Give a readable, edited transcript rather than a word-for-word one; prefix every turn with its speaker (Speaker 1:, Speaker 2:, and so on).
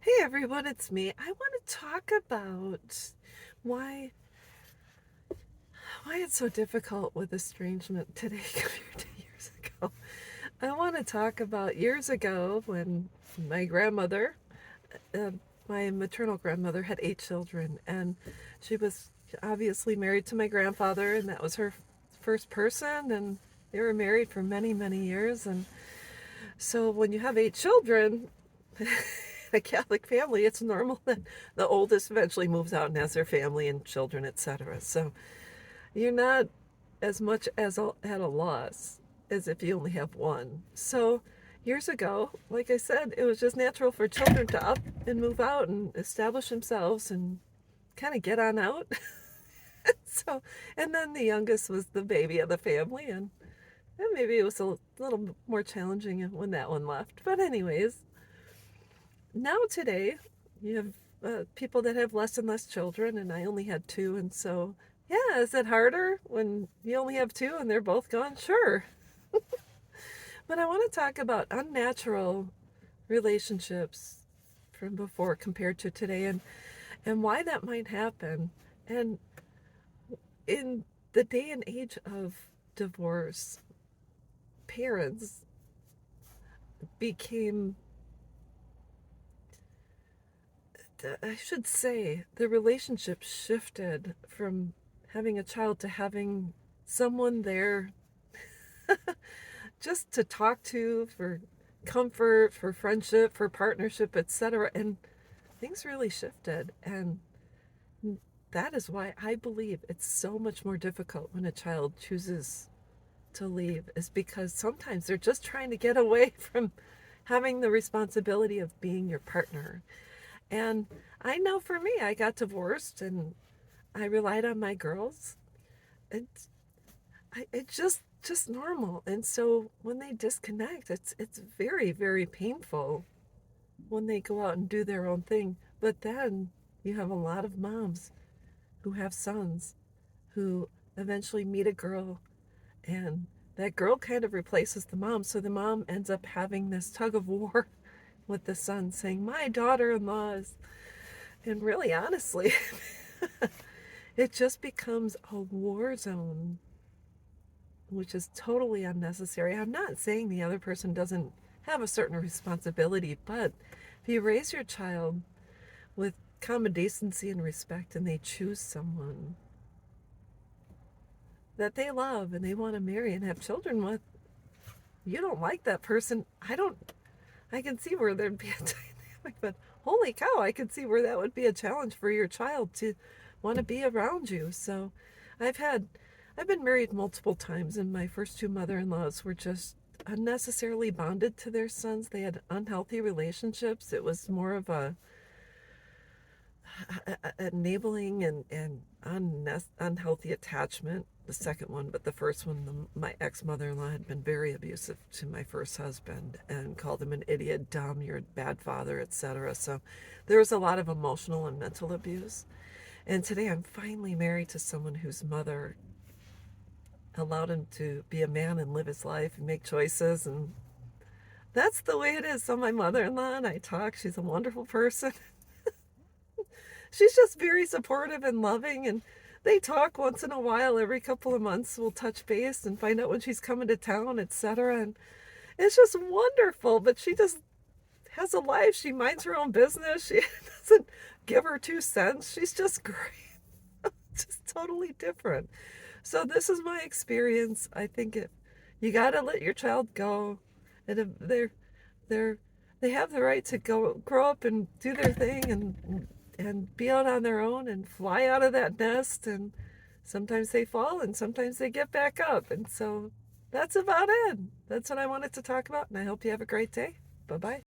Speaker 1: Hey everyone, it's me. I want to talk about why why it's so difficult with estrangement today compared to years ago. I want to talk about years ago when my grandmother, uh, my maternal grandmother, had 8 children, and she was obviously married to my grandfather, and that was her first person, and they were married for many, many years. And so when you have 8 children, a Catholic family, it's normal that the oldest eventually moves out and has their family and children, etc. So you're not as much as at a loss as if you only have one. So years ago, like I said, it was just natural for children to up and move out and establish themselves and kind of get on out. So, and then the youngest was the baby of the family, and maybe it was a little more challenging when that one left. But anyways, now today you have people that have less and less children, and I only had two. And so yeah, is it harder when you only have two and they're both gone? Sure. But I want to talk about unnatural relationships from before compared to today, and why that might happen. And in the day and age of divorce, parents became, I should say, the relationship shifted from having a child to having someone there just to talk to for comfort, for friendship, for partnership, etc. And things really shifted. And that is why I believe it's so much more difficult when a child chooses to leave, is because sometimes they're just trying to get away from having the responsibility of being your partner. And I know for me, I got divorced and I relied on my girls. It's it's just normal. And so when they disconnect, it's very, very painful when they go out and do their own thing. But then you have a lot of moms who have sons who eventually meet a girl, and that girl kind of replaces the mom. So the mom ends up having this tug of war with the son, saying, "My daughter-in-law is," and really honestly, it just becomes a war zone, which is totally unnecessary. I'm not saying the other person doesn't have a certain responsibility, but if you raise your child with common decency and respect and they choose someone that they love and they want to marry and have children with, you don't like that person. I can see where there'd be a dynamic, but holy cow, I can see where that would be a challenge for your child to want to be around you. So I've had, I've been married multiple times, and my first two mother-in-laws were just unnecessarily bonded to their sons. They had unhealthy relationships. It was more of a enabling and unhealthy attachment, the second one. But the first one, my ex-mother-in-law had been very abusive to my first husband and called him an idiot, dumb, you're a bad father, etc. So there was a lot of emotional and mental abuse. And today I'm finally married to someone whose mother allowed him to be a man and live his life and make choices, and that's the way it is. So my mother-in-law and I talk. She's a wonderful person. She's just very supportive and loving, and they talk once in a while. Every couple of months we'll touch base and find out when she's coming to town, etc. And it's just wonderful. But she just has a life. She minds her own business. She doesn't give her 2 cents. She's just great. Just totally different. So this is my experience. I think you got to let your child go, and if they're they have the right to go grow up and do their thing and be out on their own and fly out of that nest, and sometimes they fall and sometimes they get back up. And so that's about it. That's what I wanted to talk about, and I hope you have a great day. Bye bye.